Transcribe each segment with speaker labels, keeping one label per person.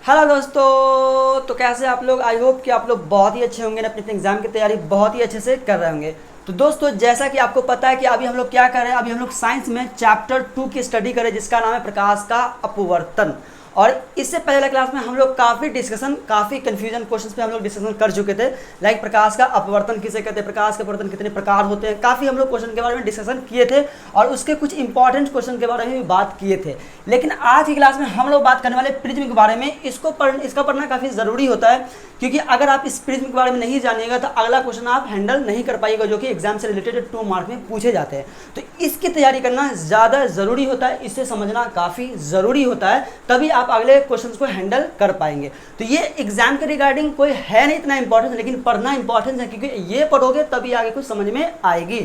Speaker 1: Hello दोस्तों, तो कैसे आप लोग। आई होप कि आप लोग बहुत ही अच्छे होंगे, अपने एग्जाम की तैयारी बहुत ही अच्छे से कर रहे होंगे। तो दोस्तों, जैसा कि आपको पता है कि अभी हम लोग क्या कर रहे हैं, अभी हम लोग साइंस में चैप्टर 2 की स्टडी करें जिसका नाम है प्रकाश का अपवर्तन। और इससे पहले क्लास में हम लोग काफ़ी कन्फ्यूजन क्वेश्चंस पे हम लोग डिस्कशन कर चुके थे। लाइक प्रकाश का अपवर्तन किसे कहते हैं, प्रकाश का अपवर्तन कितने प्रकार होते हैं, काफ़ी हम लोग क्वेश्चन के बारे में डिस्कशन किए थे और उसके कुछ इंपॉर्टेंट क्वेश्चन के बारे में भी बात किए थे। लेकिन आज की क्लास में हम लोग बात करने वाले प्रिज्म के बारे में। इसका पढ़ना काफ़ी ज़रूरी होता है, क्योंकि अगर आप इस प्रिज्म के बारे में नहीं जानिएगा तो अगला क्वेश्चन आप हैंडल नहीं कर पाइएगा, जो कि एग्जाम से रिलेटेड 2 मार्क में पूछे जाते हैं। तो इसकी तैयारी करना ज़्यादा ज़रूरी होता है, इसे समझना काफ़ी ज़रूरी होता है, तभी आप अगले क्वेश्चंस को हैंडल कर पाएंगे। तो ये एग्जाम के रिगार्डिंग कोई है नहीं इतना इंपॉर्टेंट, लेकिन पढ़ना इंपॉर्टेंट है, क्योंकि ये पढ़ोगे तभी आगे कुछ समझ में आएगी।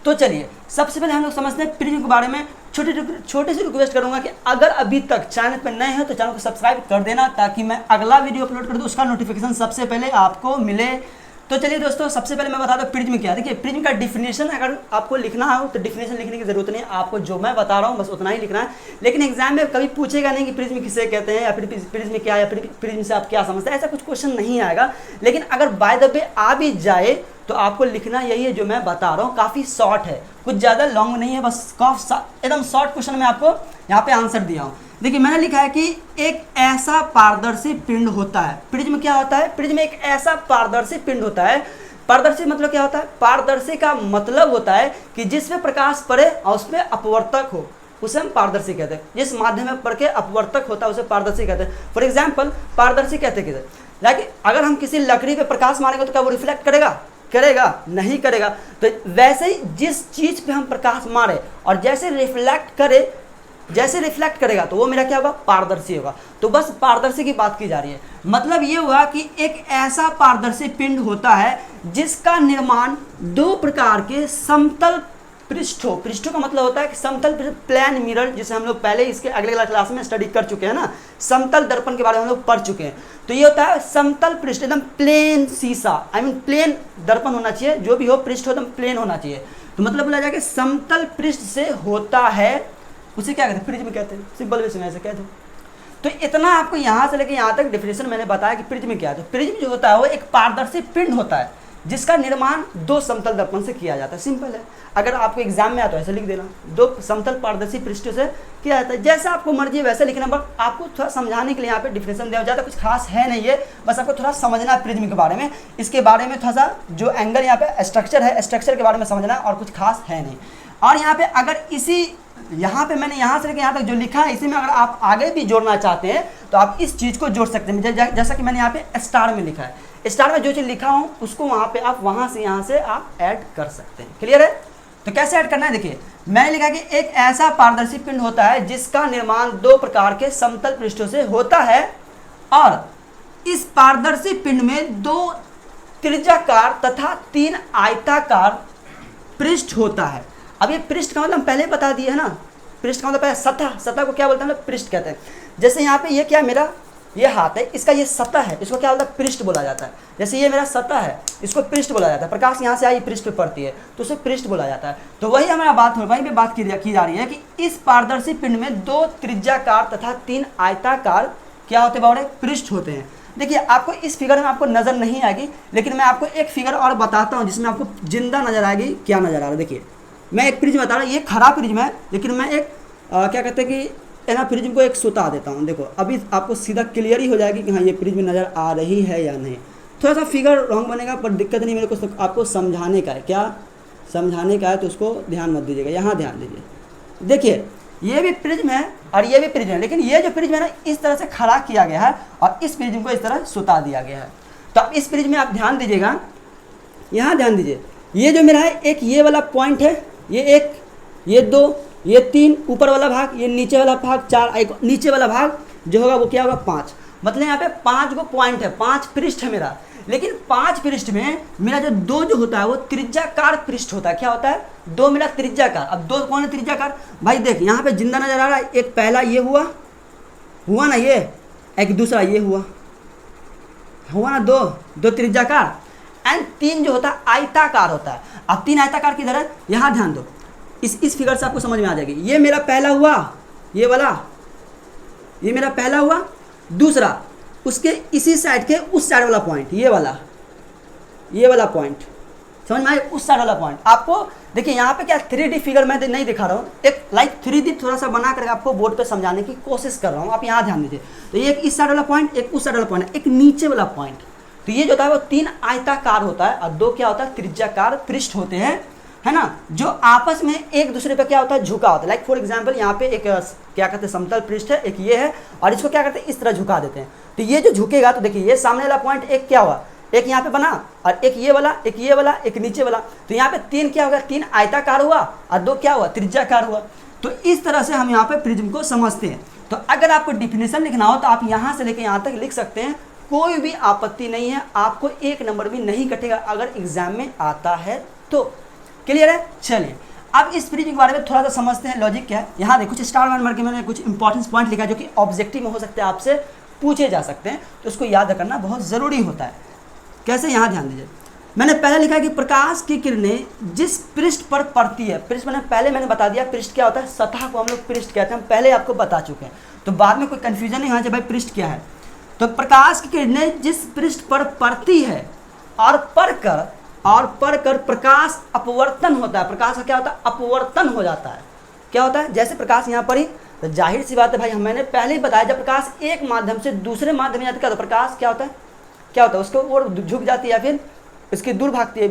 Speaker 1: तो चलिए सबसे पहले हम लोग समझते हैं प्रिज्म के बारे में। छोटे से रिक्वेस्ट करूंगा कि अगर अभी तक चैनल पर नए हो तो चैनल को सब्सक्राइब कर देना, ताकि मैं अगला वीडियो अपलोड कर दूं उसका नोटिफिकेशन सबसे पहले आपको मिले। तो चलिए दोस्तों, सबसे पहले मैं बता दूं प्रिज्म क्या है। देखिए, प्रिज्म का डिफिनेशन अगर आपको लिखना हो तो डिफिनेशन लिखने की जरूरत नहीं है, आपको जो मैं बता रहा हूँ बस उतना ही लिखना है। लेकिन एग्जाम में कभी पूछेगा नहीं कि प्रिज्म किसे कहते हैं, या फिर प्रिज्म क्या है, या फिर प्रिज्म से आप क्या समझते हैं, ऐसा कुछ क्वेश्चन नहीं आएगा। लेकिन अगर बाय द वे आ भी जाए तो आपको लिखना यही है जो मैं बता रहा हूँ। काफ़ी शॉर्ट है, कुछ ज़्यादा लॉन्ग नहीं है, बस एकदम शॉर्ट क्वेश्चन में आपको यहाँ पे आंसर दिया हूँ। देखिए, मैंने लिखा है कि एक ऐसा पारदर्शी पिंड होता है। प्रिज्म क्या होता है? प्रिज्म एक ऐसा पारदर्शी पिंड होता है। पारदर्शी मतलब क्या होता है? पारदर्शी का मतलब होता है कि जिसमें प्रकाश पड़े और उसमें अपवर्तक हो, उसे हम पारदर्शी कहते हैं। जिस माध्यम में पढ़ के अपवर्तक होता है उसे पारदर्शी कहते हैं। फॉर एग्जाम्पल, पारदर्शी कहते हैं किसे? लाइक अगर हम किसी लकड़ी पे प्रकाश मारेंगे तो क्या वो रिफ्लेक्ट करेगा? नहीं करेगा। तो वैसे ही जिस चीज पे हम प्रकाश मारे और जैसे रिफ्लेक्ट करेगा तो वो मेरा क्या होगा? पारदर्शी होगा। तो बस पारदर्शी की बात की जा रही है। मतलब ये हुआ कि एक ऐसा पारदर्शी पिंड होता है जिसका निर्माण 2 प्रकार के समतल पृष्ठों का मतलब होता है कि समतल प्लेन मिरर, जिसे हम लोग पहले इसके अगले क्लास में स्टडी कर चुके हैं ना, समतल दर्पण के बारे में हम लोग पढ़ चुके हैं। तो ये होता है समतल पृष्ठ, एकदम प्लेन शीशा, प्लेन दर्पण होना चाहिए, जो भी हो पृष्ठ एकदम प्लेन होना चाहिए। तो मतलब बोला जाए कि समतल पृष्ठ से होता है, उसे क्या कहते हैं? प्रिज्म कहते हैं। सिंपल वे में ऐसे कह दो। तो इतना आपको यहाँ से लेकर यहाँ तक डिफिनेशन मैंने बताया कि प्रिज्म क्या है। तो प्रिज्म जो होता है वो एक पारदर्शी पिंड होता है जिसका निर्माण 2 समतल दर्पण से किया जाता है। सिंपल है, अगर आपको एग्जाम में आता तो ऐसे लिख देना, 2 समतल पारदर्शी पृष्ठों से किया जाता है। जैसा आपको मर्जी है वैसे लिखना, बट आपको थोड़ा समझाने के लिए यहाँ पे डिफिनेशन दिया, ज़्यादा कुछ खास है नहीं है, बस आपको थोड़ा समझना है प्रिज्म के बारे में। इसके बारे में थोड़ा सा जो एंगल यहाँ पे स्ट्रक्चर है, स्ट्रक्चर के बारे में समझना है, और कुछ खास है नहीं। और यहाँ पे अगर यहाँ पे मैंने यहाँ से लेकर यहाँ तक जो लिखा है, इसी में अगर आप आगे भी जोड़ना चाहते हैं तो आप इस चीज़ को जोड़ सकते हैं। जैसा कि मैंने यहाँ पे स्टार में लिखा है, स्टार में जो चीज़ लिखा हूँ उसको वहाँ पे आप यहाँ से आप ऐड कर सकते हैं। क्लियर है? तो कैसे ऐड करना है? देखिए, मैंने लिखा कि एक ऐसा पारदर्शी पिंड होता है जिसका निर्माण 2 प्रकार के समतल पृष्ठों से होता है, और इस पारदर्शी पिंड में 2 त्रिज्याकार तथा 3 आयताकार पृष्ठ होता है। अब ये पृष्ठ का मतलब पहले बता दिए है ना, पृष्ठ का मतलब पहले सतह को क्या बोलते हैं? पृष्ठ कहते हैं। जैसे यहाँ पे ये क्या, मेरा ये हाथ है, इसका ये सतह है, इसको क्या बोलता है? पृष्ठ बोला जाता है। जैसे ये मेरा सतह है, इसको पृष्ठ बोला जाता है। प्रकाश यहाँ से आई पृष्ठ पे पड़ती है तो उसे पृष्ठ बोला जाता है। तो वही हमारा वहीं पे बात की जा रही है कि इस पारदर्शी पिंड में 2 त्रिज्याकार तथा 3 आयताकार क्या होते हैं? पृष्ठ होते हैं। देखिए, आपको इस फिगर में आपको नजर नहीं आएगी, लेकिन मैं आपको एक फिगर और बताता हूँ जिसमें आपको जिंदा नजर आएगी। क्या नजर आ रहा है? देखिए, मैं एक प्रिज्म बता रहा हूँ, ये खरा प्रिज्म है, लेकिन मैं एक क्या कहते हैं कि ना प्रिज्म को एक सुता देता हूँ। देखो, अभी आपको सीधा क्लियर ही हो जाएगी कि हाँ ये प्रिज्म नज़र आ रही है या नहीं। थोड़ा सा फिगर रॉन्ग बनेगा पर दिक्कत नहीं, मेरे को आपको समझाने का है। क्या समझाने का है? तो उसको ध्यान मत दीजिएगा, यहाँ ध्यान दीजिए। देखिए, ये भी प्रिज्म है और ये भी प्रिज्म है, लेकिन ये जो प्रिज्म है ना, इस तरह से खड़ा किया गया है और इस प्रिज्म को इस तरह सुता दिया गया है। तो अब इस प्रिज्म में आप ध्यान दीजिएगा, यहाँ ध्यान दीजिए। ये जो मेरा है, एक ये वाला पॉइंट है, ये 1, ये 2, ये 3 ऊपर वाला भाग, ये नीचे वाला भाग 4, एक नीचे वाला भाग जो होगा वो क्या होगा? 5। मतलब यहाँ पे 5 गो पॉइंट है, 5 पृष्ठ है मेरा। लेकिन 5 पृष्ठ में मेरा जो 2 जो होता है वो त्रिज्याकार पृष्ठ होता है। क्या होता है? 2 मेरा त्रिज्याकार। अब 2 कौन है त्रिज्याकार? भाई देख, यहाँ पे जिंदा नजर आ रहा है। एक पहला ये हुआ ना, ये एक दूसरा ये हुआ ना, 2 त्रिज्याकार, एंड 3 जो होता है आयताकार होता है। अब 3 आयताकार किधर है? यहाँ ध्यान दो, इस फिगर से आपको समझ में आ जाएगी। ये मेरा पहला हुआ, ये वाला ये मेरा पहला हुआ, दूसरा उसके इसी साइड के उस साइड वाला पॉइंट, ये वाला पॉइंट, समझ में आए, उस साइड वाला पॉइंट। आपको देखिए यहाँ पे क्या 3D फिगर मैं नहीं दिखा रहा हूँ, एक लाइक 3D थोड़ा सा बना करके आपको बोर्ड पे समझाने की कोशिश कर रहा हूँ, आप यहाँ ध्यान दीजिए। तो ये एक इस साइड वाला पॉइंट, एक उस साइड वाला पॉइंट, एक नीचे वाला पॉइंट। तो ये जो होता है वो 3 आयताकार होता है और 2 क्या होता है, त्रिज्याकार पृष्ठ होते हैं, है ना, जो आपस में एक दूसरे पे क्या होता है, झुका होता है। लाइक फॉर एग्जांपल यहाँ पे एक क्या कहते हैं समतल पृष्ठ है, एक ये है, और इसको क्या करते हैं, इस तरह झुका देते हैं। तो ये जो झुकेगा, तो देखिए ये सामने वाला पॉइंट एक क्या हुआ, एक यहाँ पे बना, और एक ये वाला, एक ये वाला, एक नीचे वाला। तो यहाँ पे 3 क्या होगा, 3 आयताकार हुआ और 2 क्या हुआ, त्रिज्याकार हुआ। तो इस तरह से हम यहाँ पे प्रिज्म को समझते हैं। तो अगर आपको डिफिनेशन लिखना हो तो आप यहाँ से लेकर यहाँ तक लिख सकते हैं, कोई भी आपत्ति नहीं है, आपको 1 नंबर भी नहीं कटेगा अगर एग्जाम में आता है तो। क्लियर है? चलिए अब इस प्रिज्म के बारे में थोड़ा सा समझते हैं, लॉजिक क्या है। यहाँ देखो कुछ स्टार वन के मैंने कुछ इंपॉर्टेंट पॉइंट लिखा है जो कि ऑब्जेक्टिव में हो सकते हैं, आपसे पूछे जा सकते हैं, तो उसको याद करना बहुत ज़रूरी होता है। कैसे, यहाँ ध्यान दीजिए। मैंने पहले लिखा है कि प्रकाश की किरणें जिस पृष्ठ पर पड़ती है, पृष्ठ मैंने बता दिया पृष्ठ क्या होता है, सतह को हम लोग पृष्ठ कहते हैं, हम पहले आपको बता चुके हैं, तो बाद में कोई कन्फ्यूजन नहीं होना चाहिए भाई पृष्ठ क्या है। तो प्रकाश की किरणें जिस पृष्ठ पर पड़ती है और पड़कर प्रकाश अपवर्तन होता है, प्रकाश का क्या होता है, अपवर्तन हो जाता है। क्या होता है, जैसे प्रकाश यहाँ पर ही, तो जाहिर सी बात है भाई, मैंने पहले ही बताया, जब प्रकाश एक माध्यम से दूसरे माध्यम में जाता है तो प्रकाश क्या होता है, उसको ओर झुक जाती है या फिर इसकी दूर भागती है,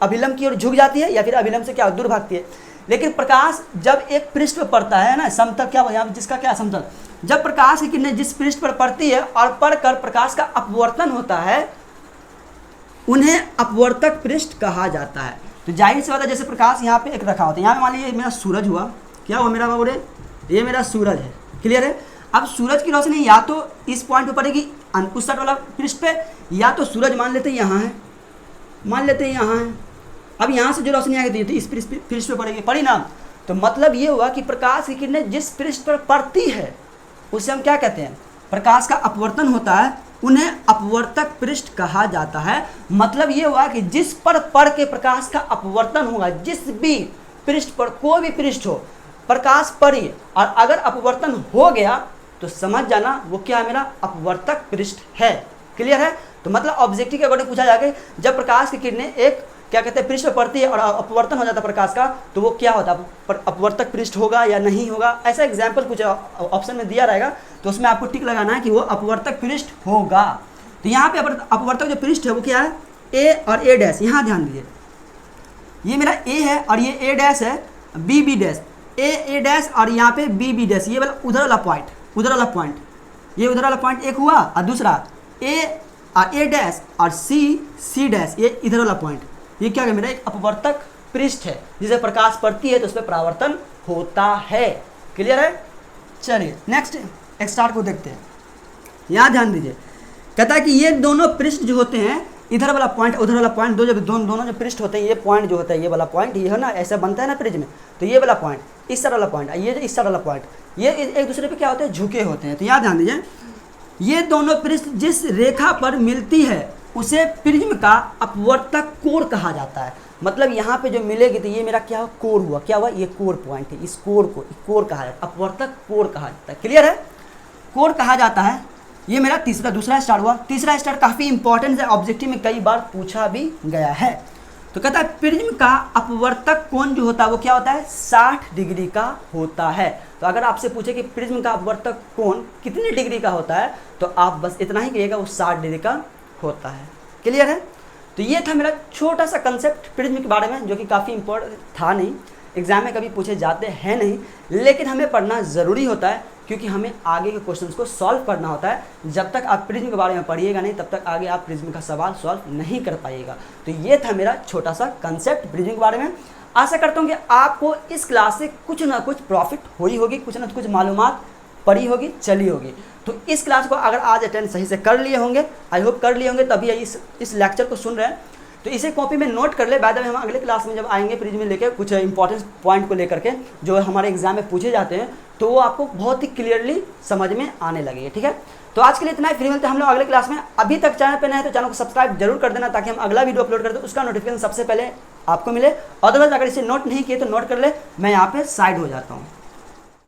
Speaker 1: अभिलंब की ओर झुक जाती है या फिर अभिलंब से क्या दूर भागती है। लेकिन प्रकाश जब एक पृष्ठ पर पड़ता है ना, समतल क्या यहाँ जिसका क्या समतल, जब प्रकाश की किरणें जिस पृष्ठ पर पड़ती है और पड़कर प्रकाश का अपवर्तन होता है, उन्हें अपवर्तक पृष्ठ कहा जाता है। तो जाहिर सी बात है, जैसे प्रकाश यहाँ पे एक रखा होता है, यहाँ पे मान लीजिए मेरा सूरज हुआ, क्या हुआ मेरा बाबू रे, ये मेरा सूरज है। क्लियर है? अब सूरज की रोशनी या तो इस पॉइंट पे पड़ेगी उस साइड वाला पृष्ठ पे, या तो सूरज मान लेते हैं यहाँ है, अब यहाँ से जो रोशनी आएगी तो इस पृष्ठ पे पड़ेगी, पड़ी ना। तो मतलब ये हुआ कि प्रकाश की किरणें जिस पृष्ठ पर पड़ती है उसे हम क्या कहते हैं, प्रकाश का अपवर्तन होता है, उन्हें अपवर्तक पृष्ठ कहा जाता है। मतलब ये हुआ कि जिस पर पड़ के प्रकाश का अपवर्तन होगा, जिस भी पृष्ठ पर, कोई भी पृष्ठ हो, प्रकाश पड़ी और अगर अपवर्तन हो गया तो समझ जाना वो क्या मेरा अपवर्तक पृष्ठ है। क्लियर है? तो मतलब ऑब्जेक्टिव के अकॉर्डिंग पूछा जाए, जब प्रकाश की किरणें एक क्या कहते हैं पृष्ठ पर पड़ती है और अपवर्तन हो जाता है प्रकाश का, तो वो क्या होता है, अपवर्तक पृष्ठ होगा या नहीं होगा। ऐसा एग्जाम्पल कुछ ऑप्शन में दिया रहेगा, तो उसमें आपको टिक लगाना है कि वो अपवर्तक पृष्ठ होगा। तो यहाँ पे अपवर्तक जो पृष्ठ है वो क्या है, ए और ए डैश। यहाँ ध्यान दीजिए, ये मेरा ए है और ये ए डैश है, बी बी डैश, ए डैश और यहाँ पे बी बी डैश, ये वाला उधर वाला पॉइंट, ये उधर वाला पॉइंट एक हुआ, और दूसरा ए डैश और सी डैश, ये इधर वाला पॉइंट, ये क्या है मेरा एक अपवर्तक पृष्ठ है, जिसे प्रकाश पड़ती है तो उस पर परावर्तन होता है। क्लियर है? चलिए नेक्स्ट एक स्टार को देखते हैं। यहाँ ध्यान दीजिए, कहता है कि ये दोनों पृष्ठ जो होते हैं, इधर वाला पॉइंट उधर वाला पॉइंट, दोनों जो पृष्ठ होते हैं, ये पॉइंट जो होता है, ये वाला पॉइंट, ये है ना, ऐसा बनता है ना प्रिज्म में, तो ये वाला पॉइंट, इस तरह वाला पॉइंट, ये जो इस तरह वाला पॉइंट, ये एक दूसरे पे क्या होते हैं, झुके होते हैं। तो यहाँ ध्यान दीजिए, ये दोनों पृष्ठ जिस रेखा पर मिलती है उसे प्रिज्म का अपवर्तक कोण कहा जाता है। मतलब यहाँ पे जो मिलेगी तो ये मेरा क्या हुआ, कोण हुआ। क्या हुआ, ये कोण पॉइंट है, इस कोण को कोण कहा जाता है, अपवर्तक कोण कहा जाता है। क्लियर है? कोण कहा जाता है। ये मेरा दूसरा स्टार हुआ। तीसरा स्टार काफ़ी इंपॉर्टेंट है, ऑब्जेक्टिव में कई बार पूछा भी गया है। तो कहता है प्रिज्म का अपवर्तक कोण जो होता है वो क्या होता है, 60 डिग्री का होता है। तो अगर आपसे पूछे कि प्रिज्म का अपवर्तक कोण कितने डिग्री का होता है, तो आप बस इतना ही कहिएगा, वो 60 डिग्री का होता है। क्लियर है? तो ये था मेरा छोटा सा कंसेप्ट प्रिज्म के बारे में, जो कि काफ़ी इंपॉर्टेंट था, नहीं एग्जाम में कभी पूछे जाते हैं नहीं, लेकिन हमें पढ़ना ज़रूरी होता है, क्योंकि हमें आगे के क्वेश्चंस को सॉल्व करना होता है। जब तक आप प्रिज्म के बारे में पढ़िएगा नहीं, तब तक आगे आप प्रिज्म का सवाल सॉल्व नहीं कर पाइएगा। तो ये था मेरा छोटा सा कंसेप्ट प्रिज्म के बारे में। आशा करता हूँ कि आपको इस क्लास से कुछ ना कुछ प्रॉफिट हुई होगी, कुछ ना कुछ मालूमात पढ़ी होगी, चली होगी। तो इस क्लास को अगर आज अटेंड सही से कर लिए होंगे, आई होप कर लिए होंगे, तभी इस लेक्चर को सुन रहे हैं, तो इसे कॉपी में नोट कर ले। बाद में हम अगले क्लास में जब आएंगे प्रिज्म में लेके कुछ इंपॉर्टेंट पॉइंट को लेकर के, जो हमारे एग्जाम में पूछे जाते हैं, तो वो आपको बहुत ही क्लियरली समझ में आने लगेगा। ठीक है? तो आज के लिए इतना ही, फिर मिलते हैं हम लोग अगले क्लास में। अभी तक चैनल पे नए हैं तो चैनल को सब्सक्राइब जरूर कर देना, ताकि हम अगला वीडियो अपलोड करते हैं उसका नोटिफिकेशन सबसे पहले आपको मिले। अदरवाइज अगर इसे नोट नहीं किए तो नोट कर ले, मैं यहाँ पे साइड हो जाता हूँ।